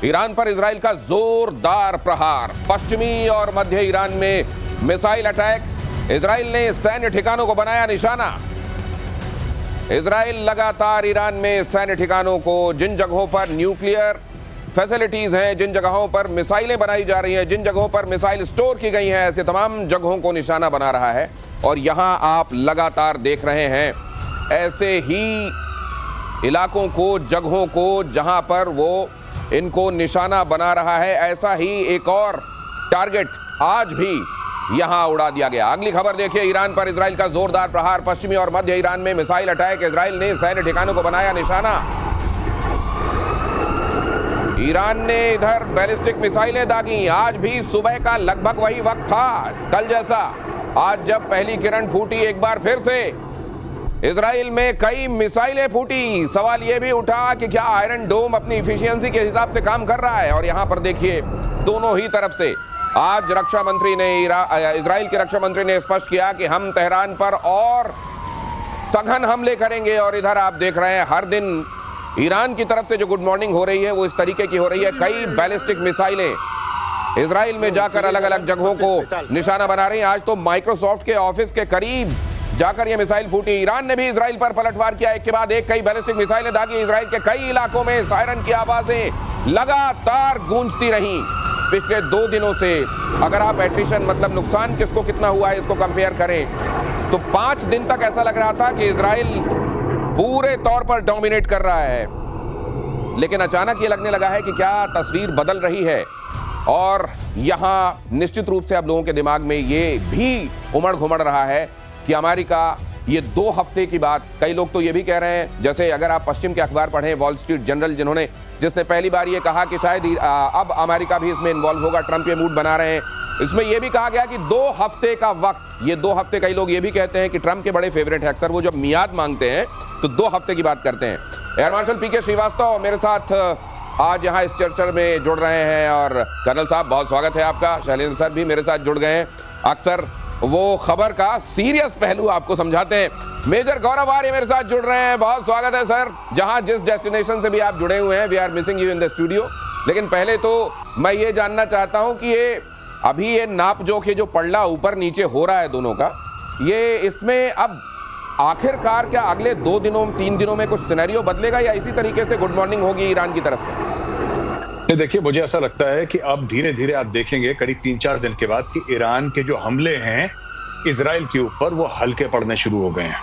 Iran पर Israel का जोरदार प्रहार। पश्चिमी और मध्य ईरान में मिसाइल अटैक। इजराइल ने सैन्य ठिकानों को बनाया निशाना। इजराइल लगातार ईरान में सैन्य ठिकानों को, जिन जगहों पर न्यूक्लियर फैसिलिटीज हैं, जिन जगहों पर मिसाइलें बनाई जा रही हैं, जिन जगहों पर मिसाइल स्टोर की गई हैं, ऐसे तमाम जगहों को निशाना बना रहा है। और यहां आप लगातार देख रहे हैं ऐसे ही इलाकों को, जगहों को, जहां पर वो इनको निशाना बना रहा है। ऐसा ही एक और टारगेट आज भी यहां उड़ा दिया गया। अगली खबर देखिए, ईरान पर इजराइल का जोरदार प्रहार। पश्चिमी और मध्य ईरान में मिसाइल अटैक। इजराइल ने सैन्य ठिकानों को बनाया निशाना। ईरान ने इधर बैलिस्टिक मिसाइलें दागी। आज भी सुबह का लगभग वही वक्त था कल जैसा। आज जब पहली किरण फूटी, एक बार फिर से इजराइल में कई मिसाइलें फूटी। सवाल यह भी उठा कि क्या आयरन डोम अपनी इफिशियंसी के हिसाब से काम कर रहा है। और यहां पर देखिए, दोनों ही तरफ से आज रक्षा मंत्री ने, इजराइल के रक्षा मंत्री ने स्पष्ट किया कि हम तेहरान पर और सघन हमले करेंगे। और इधर आप देख रहे हैं हर दिन ईरान की तरफ से जो गुड मॉर्निंग हो रही है वो इस तरीके की हो रही है। कई बैलिस्टिक मिसाइलें इजराइल में जाकर अलग अलग जगहों को निशाना बना रही हैं। आज तो माइक्रोसॉफ्ट के ऑफिस के करीब जाकर यह मिसाइल फूटी। ईरान ने भी इजराइल पर पलटवार किया, एक के बाद एक कई बैलिस्टिक मिसाइलें दागी। इजराइल के कई इलाकों में सायरन की आवाजें लगातार गूंजती रहीं पिछले 2 दिनों से। अगर आप एट्रिशन, मतलब नुकसान किसको कितना हुआ है, इसको कंपेयर करें तो 5 दिन तक ऐसा लग रहा था कि इजराइल पूरे तौर पर डोमिनेट कर रहा है। लेकिन अचानक ये लगने लगा है कि क्या तस्वीर बदल रही है। और यहां निश्चित रूप से अब लोगों के दिमाग में ये भी उमड़ घुमड़ रहा है कि अमेरिका, ये 2 हफ्ते की बात, कई लोग तो ये भी कह रहे हैं, जैसे अगर आप पश्चिम के अखबार पढ़ें, वॉल स्ट्रीट जर्नल जिसने पहली बार ये कहा कि शायद अब अमेरिका भी इसमें इन्वॉल्व होगा, ट्रंप ये मूड बना रहे हैं। इसमें यह भी कहा गया कि 2 हफ्ते का वक्त, ये 2 हफ्ते, कई लोग ये भी कहते हैं कि ट्रंप के बड़े फेवरेट है, अक्सर वो जब मियाद मांगते हैं तो 2 हफ्ते की बात करते हैं। एयर मार्शल पीके श्रीवास्तव मेरे साथ आज यहाँ इस चर्चा में जुड़ रहे हैं। और कर्नल साहब, बहुत स्वागत है आपका। शैलेंद्र सर भी मेरे साथ जुड़ गए हैं, अक्सर वो खबर का सीरियस पहलू आपको समझाते हैं। मेजर गौरव आर्य मेरे साथ जुड़ रहे हैं, बहुत स्वागत है सर। जहां जिस डेस्टिनेशन से भी आप जुड़े हुए हैं, we are missing you in the studio. लेकिन पहले तो मैं ये जानना चाहता हूं कि ये नाप जोख, ये जो पलड़ा ऊपर नीचे हो रहा है दोनों का, ये इसमें अब आखिरकार क्या अगले 2 दिनों 3 दिनों में कुछ सिनेरियो बदलेगा या इसी तरीके से गुड मॉर्निंग होगी ईरान की तरफ से? देखिए, मुझे ऐसा लगता है कि अब धीरे धीरे आप देखेंगे करीब 3-4 दिन के बाद कि ईरान के जो हमले हैं इजराइल के ऊपर, वो हल्के पड़ने शुरू हो गए हैं।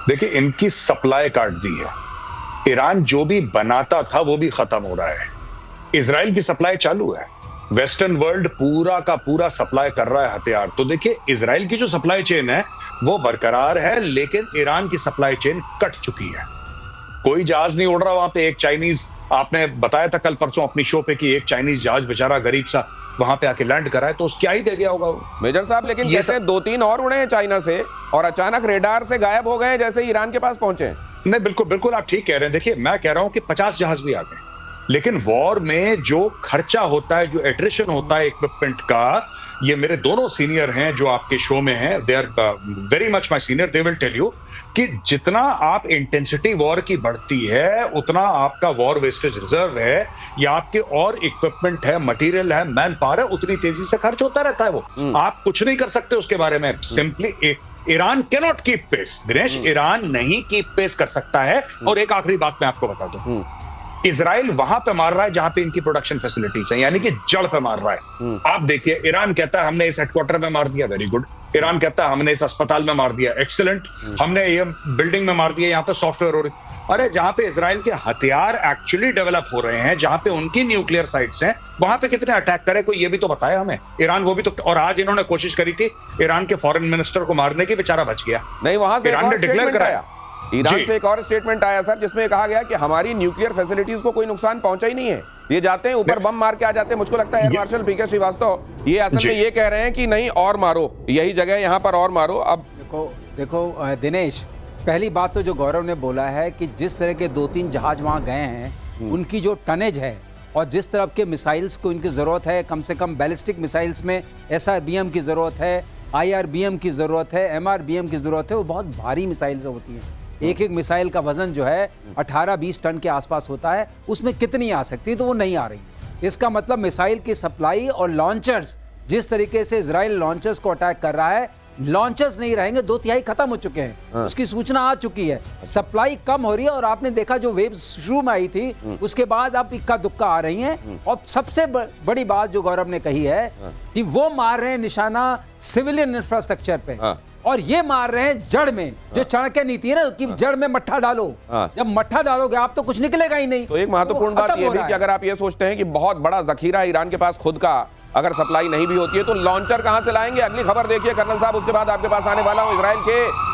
देखिए, इनकी सप्लाई काट दी है। ईरान जो भी बनाता था वो भी खत्म हो रहा है। इजराइल की सप्लाई चालू है। वेस्टर्न वर्ल्ड पूरा का पूरा सप्लाई कर रहा है हथियार। तो देखिए, इजराइल की जो सप्लाई चेन है वो बरकरार है, लेकिन ईरान की सप्लाई चेन कट चुकी है। कोई जहाज नहीं उड़ रहा वहां पे। एक चाइनीज, आपने बताया था कल परसों अपनी शो पे कि एक चाइनीज जहाज बेचारा गरीब सा वहां पे आके लैंड करा है, तो क्या ही दे गया होगा वो। मेजर साहब, लेकिन ये 2-3 और उड़े हैं चाइना से और अचानक रेडार से गायब हो गए जैसे ईरान के पास पहुंचे। नहीं, बिल्कुल बिल्कुल आप ठीक कह रहे हैं। देखिए, मैं कह रहा हूं कि 50 जहाज भी आ गए, लेकिन वॉर में जो खर्चा होता है, जो एट्रिशन होता है इक्विपमेंट का, ये मेरे दोनों सीनियर हैं जो आपके शो में हैं, they are very much my senior, they will tell you कि जितना आप इंटेंसिटी वॉर की बढ़ती है उतना आपका वॉर वेस्टेज रिजर्व है या आपके और इक्विपमेंट है, मटेरियल है, मैन पावर है, उतनी तेजी से खर्च होता रहता है। वो आप कुछ नहीं कर सकते उसके बारे में। Simply Iran can not keep pace. Dinesh, Iran नहीं कीप पेस कर सकता है। और एक आखिरी बात मैं आपको बता दूं, इजराइल वहां पे मार रहा है जहां पे इनकी प्रोडक्शन फैसिलिटीज है, यानी कि जड़ पे मार रहा है। आप देखिए, ईरान कहता है हमने इस हेडक्वार्टर में मार दिया, वेरी गुड। ईरान कहता है हमने इस अस्पताल में मार दिया, एक्सीलेंट। हमने ये बिल्डिंग में मार दिया, यहाँ पे सॉफ्टवेयर हो रही। अरे, जहां पे इजराइल के हथियार एक्चुअली डेवलप हो रहे हैं, जहां पे उनकी न्यूक्लियर साइट्स हैं, वहां पे कितने अटैक करे कोई ये भी तो बताया हमें। ईरान वो भी तो, और आज इन्होंने कोशिश करी थी ईरान के फॉरेन मिनिस्टर को मारने की, बेचारा बच गया। नहीं, वहां से ईरान ने डिक्लेयर कराया। ईरान से एक और स्टेटमेंट आया सर, जिसमें कहा गया कि हमारी न्यूक्लियर फैसिलिटीज को कोई नुकसान पहुंचा ही नहीं है। ये जाते हैं ऊपर बम मार के आ जाते हैं। मुझको लगता है एयर मार्शल पीके श्रीवास्तव ये असल में ये कह रहे हैं कि नहीं, और मारो, यही जगह यहाँ पर और मारो। अब देखो दिनेश, पहली बात तो जो गौरव ने बोला है कि जिस तरह के 2-3 जहाज वहाँ गए हैं, उनकी जो टनेज है और जिस तरह के मिसाइल्स को इनकी ज़रूरत है, कम से कम बैलिस्टिक मिसाइल्स में SRBM की ज़रूरत है, IRBM की ज़रूरत है, MRBM की ज़रूरत है, वो बहुत भारी मिसाइल होती हैं। एक एक मिसाइल का वजन जो है 18-20 टन के आसपास होता है, उसमें कितनी आ सकती है, तो वो नहीं आ रही। इसका मतलब मिसाइल की सप्लाई और लॉन्चर्स, जिस तरीके से इजराइल लॉन्चर्स को अटैक कर रहा है, लॉन्चर्स नहीं रहेंगे, 2/3 खत्म हो चुके हैं। उसकी सूचना आ चुकी है, सप्लाई कम हो रही है। और आपने देखा जो वेव शुरू में आई थी, उसके बाद अब इक्का दुक्का आ रही हैं। और सबसे बड़ी बात जो गौरव ने कही है कि वो मार रहे हैं निशाना सिविलियन इंफ्रास्ट्रक्चर पे, और ये मार रहे हैं जड़ में। जो चाणक्य नीति है ना कि जड़ में मट्ठा डालो, जब मट्ठा डालोगे आप तो कुछ निकलेगा ही नहीं। तो एक महत्वपूर्ण बात यह भी कि अगर आप ये सोचते हैं कि बहुत बड़ा जखीरा ईरान के पास खुद का, अगर सप्लाई नहीं भी होती है तो लॉन्चर कहां से लाएंगे? अगली खबर देखिए कर्नल साहब, उसके बाद आपके पास आने वाला हूं। इजराइल के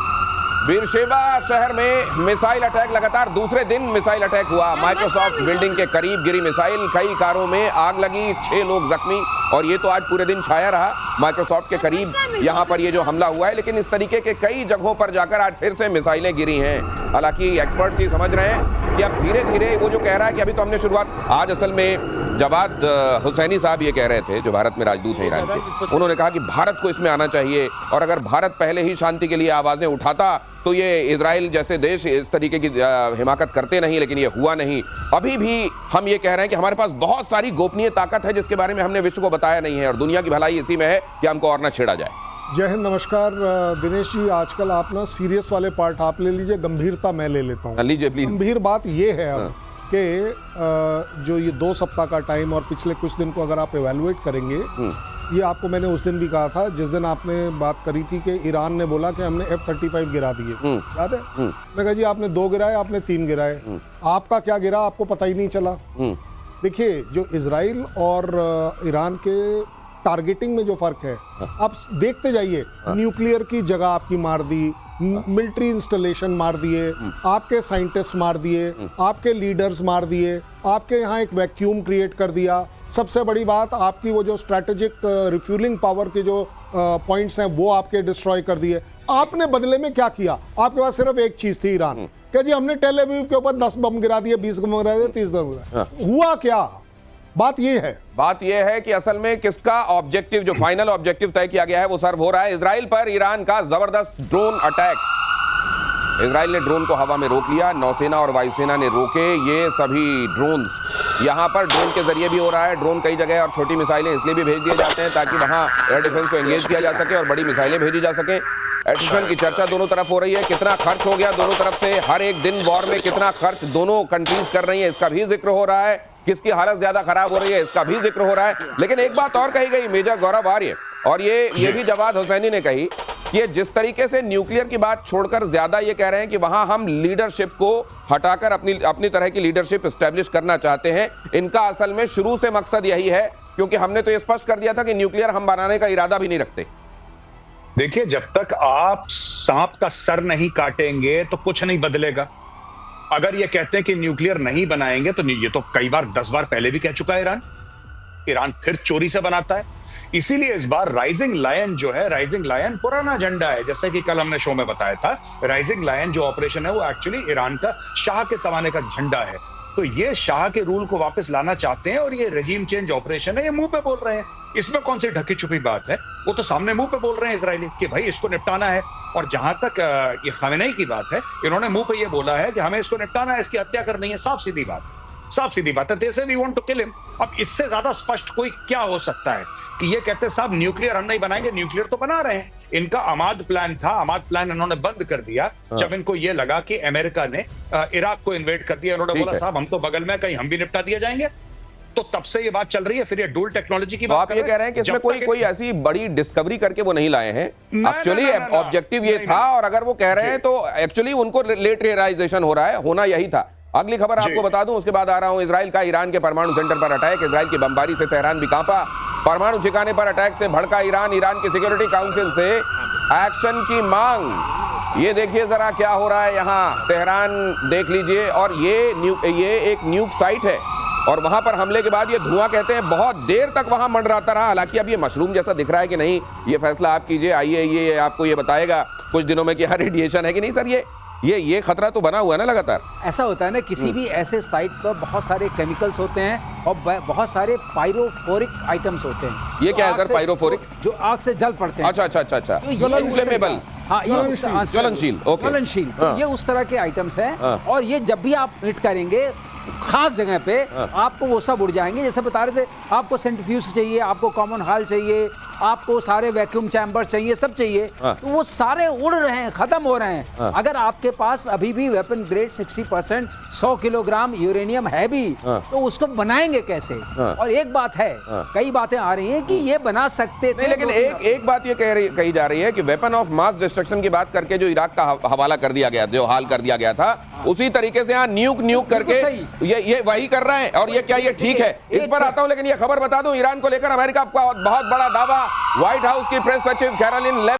बीरशेबा शहर में मिसाइल अटैक, लगातार दूसरे दिन मिसाइल अटैक हुआ। माइक्रोसॉफ्ट बिल्डिंग के करीब गिरी मिसाइल, कई कारों में आग लगी, 6 लोग जख्मी। और ये तो आज पूरे दिन छाया रहा माइक्रोसॉफ्ट के करीब यहां पर ये जो हमला हुआ है। लेकिन इस तरीके के कई जगहों पर जाकर आज फिर से मिसाइलें गिरी हैं। हालांकि एक्सपर्ट्स ये समझ रहे हैं कि अब धीरे धीरे, वो जो कह रहा है कि अभी तो हमने शुरुआत, आज असल में जवाद हुसैनी साहब ये कह रहे थे, जो भारत में राजदूत हैं ईरान के, उन्होंने कहा कि भारत को इसमें आना चाहिए, और अगर भारत पहले ही शांति के लिए आवाजें उठाता तो ये इजराइल जैसे देश इस तरीके की हिमाकत करते नहीं। लेकिन ये हुआ नहीं। अभी भी हम ये कह रहे हैं कि हमारे पास बहुत सारी गोपनीय ताकत है जिसके बारे में हमने विश्व को बताया नहीं है, और दुनिया की भलाई इसी में है कि हमको और न छेड़ा जाए। जय हिंद, नमस्कार दिनेश जी। आजकल आप ना सीरियस वाले पार्ट आप ले लीजिए, गंभीरता मैं ले लेता हूँ। लीजिए प्लीज। गंभीर बात ये है अब कि जो ये 2 सप्ताह का टाइम और पिछले कुछ दिन को अगर आप एवेलुएट करेंगे, ये आपको मैंने उस दिन भी कहा था जिस दिन आपने बात करी थी कि ईरान ने बोला कि हमने F-35 गिरा दिए, याद है? मैं कहा जी आपने 2 गिराए, आपने 3 गिराए, आपका क्या गिरा आपको पता ही नहीं चला। देखिए, जो इजराइल और ईरान के टारगेटिंग में जो फर्क है, आप देखते जाइए। न्यूक्लियर की जगह आपकी मार दी, मिलिट्री इंस्टॉलेशन मार दिए, आपके साइंटिस्ट मार दिए, आपके लीडर्स मार दिए, आपके यहाँ एक वैक्यूम क्रिएट कर दिया। सबसे बड़ी बात, आपकी वो जो स्ट्रैटेजिक रिफ्यूलिंग पावर के जो पॉइंट्स हैं वो आपके डिस्ट्रॉय कर दिए। आपने बदले में क्या किया? आपके पास सिर्फ एक चीज थी, ईरान, कि जी हमने टेल अवीव के ऊपर 10 बम गिरा दिए, 20 बम गिरा दिए, 30 बम गिरा। हुआ क्या? बात ये है कि असल में किसका ऑब्जेक्टिव, जो फाइनल ऑब्जेक्टिव तय किया गया है, वो सर्व हो रहा है। इजराइल पर ईरान का जबरदस्त ड्रोन अटैक। इजराइल ने ड्रोन को हवा में रोक लिया, नौसेना और वायुसेना ने रोके ये सभी ड्रोन्स। यहां पर ड्रोन के जरिए भी हो रहा है। ड्रोन कई जगह, और छोटी मिसाइलें इसलिए भी भेज दिए जाते हैं ताकि वहां एयर डिफेंस को एंगेज किया जा सके और बड़ी मिसाइलें भेजी जा सके। एडिशन की चर्चा दोनों तरफ हो रही है, कितना खर्च हो गया दोनों तरफ से, हर एक दिन वॉर में कितना खर्च दोनों कंट्रीज कर रही है, इसका भी जिक्र हो रहा है। किसकी हालत ज्यादा खराब हो रही है, इसका भी जिक्र हो रहा है। लेकिन एक बात और कही गई मेजर गौरव आर्य, और ये भी जवाद हुसैनी ने कही, कि जिस तरीके से न्यूक्लियर की बात छोड़कर ज्यादा ये कह रहे हैं कि वहां हम लीडरशिप को हटाकर अपनी तरह की लीडरशिप एस्टेब्लिश करना चाहते हैं। इनका असल में शुरू से मकसद यही है, क्योंकि हमने तो ये स्पष्ट कर दिया था कि न्यूक्लियर हम बनाने का इरादा भी नहीं रखते। देखिए, जब तक आप सांप का सर नहीं काटेंगे तो कुछ नहीं बदलेगा। अगर ये कहते हैं कि न्यूक्लियर नहीं बनाएंगे, तो ये तो कई बार 10 बार पहले भी कह चुका है ईरान फिर चोरी से बनाता है। इसीलिए इस बार राइजिंग लायन जो है, राइजिंग लायन पुराना झंडा है, जैसे कि कल हमने शो में बताया था। राइजिंग लायन जो ऑपरेशन है वो एक्चुअली ईरान का शाह के जमाने का झंडा है। तो ये शाह के रूल को वापस लाना चाहते हैं, और ये रेजिम चेंज ऑपरेशन है, ये मुंह पे बोल रहे हैं। इसमें कौन सी ढकी छुपी बात है? वो तो सामने मुंह पे बोल रहे हैं इजरायली कि भाई इसको निपटाना है। और जहां तक ये खमेनेई की बात है, इन्होंने मुंह पे ये बोला है कि हमें इसको निपटाना है, इसकी हत्या करनी है। साफ सीधी बात है। They say we want to kill him. अब इससे ज्यादा स्पष्ट कोई क्या हो सकता है कि ये कहते हैं साहब न्यूक्लियर हम नहीं बनाएंगे। न्यूक्लियर तो बना रहे हैं। इनका अमाद प्लान था, अमाद प्लान इन्होंने बंद कर दिया जब इनको ये लगा कि अमेरिका ने इराक को इन्वेड कर दिया। इन्होंने बोला साहब हम तो बगल में, कहीं हम भी निपटा दिए जाएंगे। तो तब से ये बात चल रही है। फिर ये डुअल टेक्नोलॉजी की बात आप ये कह रहे हैं कि इसमें कोई ऐसी बड़ी डिस्कवरी करके वो नहीं लाए हैं। एक्चुअली ऑब्जेक्टिव ये था, और अगर वो कह रहे हैं तो एक्चुअली उनको लेट रियलाइजेशन हो रहा है, होना यही था। अगली खबर आपको बता दूं, उसके बाद आ रहा हूं। इजराइल का ईरान के परमाणु सेंटर पर अटैक। इजराइल की बमबारी से तेहरान भी कांपा। परमाणु ठिकाने पर अटैक से भड़का ईरान। ईरान की सिक्योरिटी काउंसिल से एक्शन की मांग। ये देखिए जरा क्या हो रहा है यहाँ, तेहरान देख लीजिए। और ये एक न्यूक साइट है, और वहां पर हमले के बाद ये धुआं कहते हैं बहुत देर तक वहां मंडराता रहा। हालांकि अब ये मशरूम जैसा दिख रहा है कि नहीं, ये फैसला आप कीजिए। आइए, ये आपको ये बताएगा कुछ दिनों में कि यहाँ रेडिएशन है कि नहीं। सर ये खतरा तो बना हुआ है ना लगातार। ऐसा होता है ना, किसी भी ऐसे साइट पर बहुत सारे केमिकल्स होते हैं और बहुत सारे पायरोफोरिक आइटम्स होते हैं। ये क्या है सर, पायरोफोरिक? जो आग से जल पड़ते हैं। अच्छा। इन्फ्लेमेबल, हाँ, ज्वलनशील। तो ये उस तरह के आइटम्स हैं। और ये जब भी आप हिट करेंगे खास जगह पे आपको वो सब उड़ जाएंगे। जैसे बता रहे थे, आपको सेंट्रीफ्यूज चाहिए, आपको कॉमन हॉल चाहिए, आपको सारे वैक्यूम चैम्बर चाहिए, सब चाहिए, तो वो सारे उड़ रहे हैं, खत्म हो रहे हैं। अगर आपके पास अभी भी वेपन ग्रेड 60% 100 किलोग्राम यूरेनियम है भी, तो उसको बनाएंगे कैसे? और एक बात है, कई बातें आ रही हैं कि ये बना सकते थे, नहीं, लेकिन एक बात ये कही जा रही है कि वेपन ऑफ मास डिस्ट्रक्शन की बात करके जो इराक का हवाला कर दिया गया, जो हाल कर दिया गया था, उसी तरीके से यहाँ न्यूक करके ये वही कर रहे हैं। और ये क्या ये ठीक है? इस पर आता हूं, लेकिन ये खबर बता दूं, ईरान को लेकर अमेरिका का बहुत बड़ा दावा। व्हाइट हाउस की प्रेस सचिव कैरोलिन